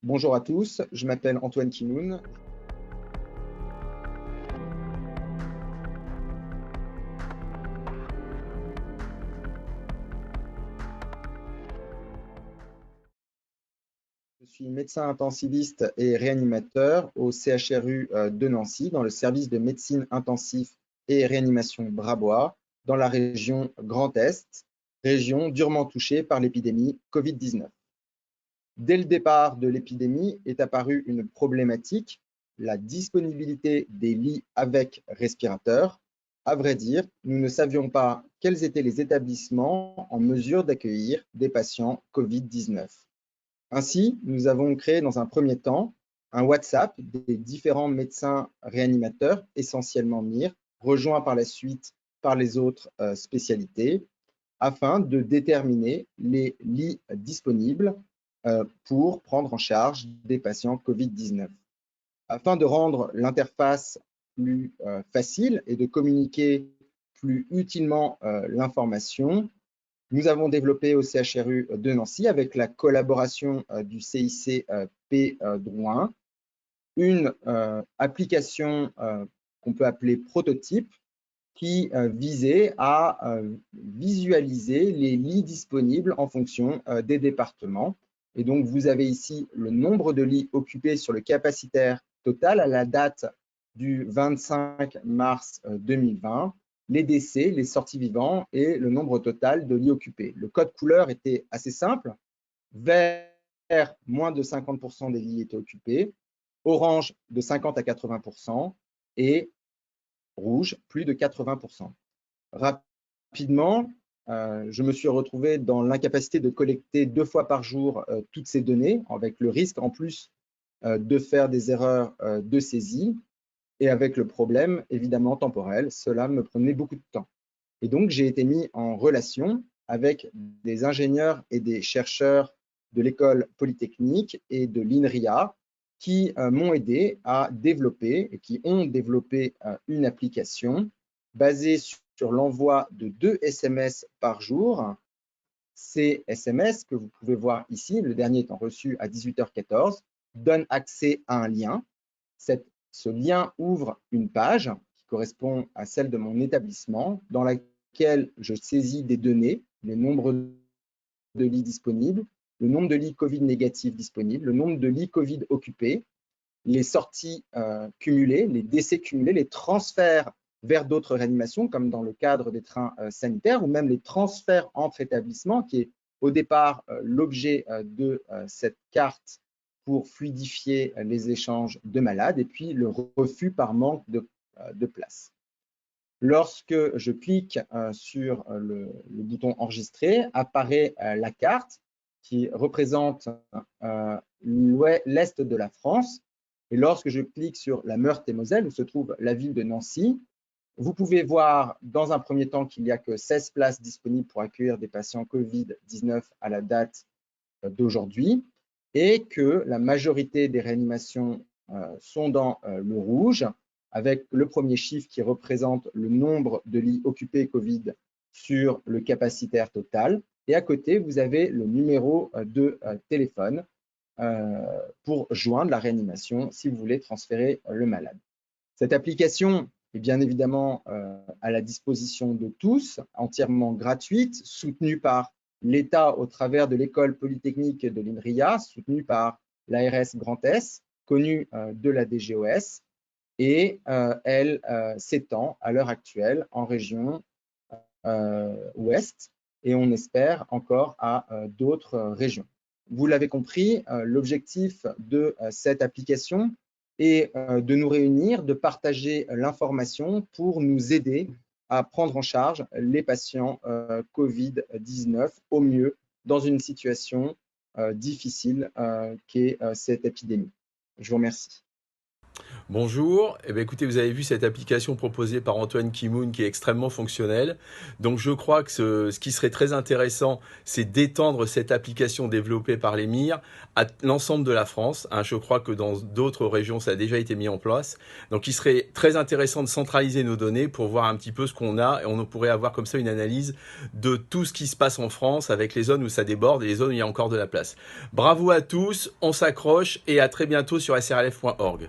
Bonjour à tous, je m'appelle Antoine Kinoun. Je suis médecin intensiviste et réanimateur au CHRU de Nancy, dans le service de médecine intensive et réanimation Brabois, dans la région Grand Est, région durement touchée par l'épidémie Covid-19. Dès le départ de l'épidémie est apparue une problématique, la disponibilité des lits avec respirateur. À vrai dire, nous ne savions pas quels étaient les établissements en mesure d'accueillir des patients Covid-19. Ainsi, nous avons créé dans un premier temps un WhatsApp des différents médecins réanimateurs, essentiellement MIR, rejoints par la suite par les autres spécialités, afin de déterminer les lits disponibles pour prendre en charge des patients Covid-19. Afin de rendre l'interface plus facile et de communiquer plus utilement l'information, nous avons développé au CHRU de Nancy, avec la collaboration du CIC P Drouin, une application qu'on peut appeler prototype, qui visait à visualiser les lits disponibles en fonction des départements. Et donc, vous avez ici le nombre de lits occupés sur le capacitaire total à la date du 25 mars 2020, les décès, les sorties vivants et le nombre total de lits occupés. Le code couleur était assez simple. Vert, moins de 50% des lits étaient occupés. Orange, de 50 à 80%. Et rouge, plus de 80%. Rapidement, je me suis retrouvé dans l'incapacité de collecter 2 fois par jour toutes ces données, avec le risque en plus de faire des erreurs de saisie et avec le problème évidemment temporel. Cela me prenait beaucoup de temps. Et donc, j'ai été mis en relation avec des ingénieurs et des chercheurs de l'école polytechnique et de l'INRIA qui m'ont aidé à développer et qui ont développé une application basée sur l'envoi de 2 SMS par jour. Ces SMS que vous pouvez voir ici, le dernier étant reçu à 18h14, donnent accès à un lien. Ce lien ouvre une page qui correspond à celle de mon établissement, dans laquelle je saisis des données, le nombre de lits disponibles, le nombre de lits Covid négatifs disponibles, le nombre de lits Covid occupés, les sorties cumulées, les décès cumulés, les transferts vers d'autres réanimations, comme dans le cadre des trains sanitaires, ou même les transferts entre établissements, qui est au départ l'objet de cette carte pour fluidifier les échanges de malades, et puis le refus par manque de place. Lorsque je clique sur le bouton enregistrer, apparaît la carte qui représente l'est de la France. Et lorsque je clique sur la Meurthe-et-Moselle, où se trouve la ville de Nancy, vous pouvez voir dans un premier temps qu'il n'y a que 16 places disponibles pour accueillir des patients Covid-19 à la date d'aujourd'hui et que la majorité des réanimations sont dans le rouge, avec le premier chiffre qui représente le nombre de lits occupés Covid sur le capacitaire total. Et à côté, vous avez le numéro de téléphone pour joindre la réanimation si vous voulez transférer le malade. Cette application est bien évidemment à la disposition de tous, entièrement gratuite, soutenue par l'État au travers de l'école polytechnique de l'INRIA, soutenue par l'ARS Grand Est, connue de la DGOS, et elle s'étend à l'heure actuelle en région ouest, et on espère encore à d'autres régions. Vous l'avez compris, l'objectif de cette application est de nous réunir, de partager l'information pour nous aider à prendre en charge les patients Covid-19 au mieux dans une situation difficile qu'est cette épidémie. Je vous remercie. Bonjour, écoutez, vous avez vu cette application proposée par Antoine Kimoun qui est extrêmement fonctionnelle. Donc je crois que ce qui serait très intéressant, c'est d'étendre cette application développée par l'Émir à l'ensemble de la France, hein. Je crois que dans d'autres régions, ça a déjà été mis en place. Donc il serait très intéressant de centraliser nos données pour voir un petit peu ce qu'on a et on pourrait avoir comme ça une analyse de tout ce qui se passe en France avec les zones où ça déborde et les zones où il y a encore de la place. Bravo à tous, on s'accroche et à très bientôt sur srlf.org.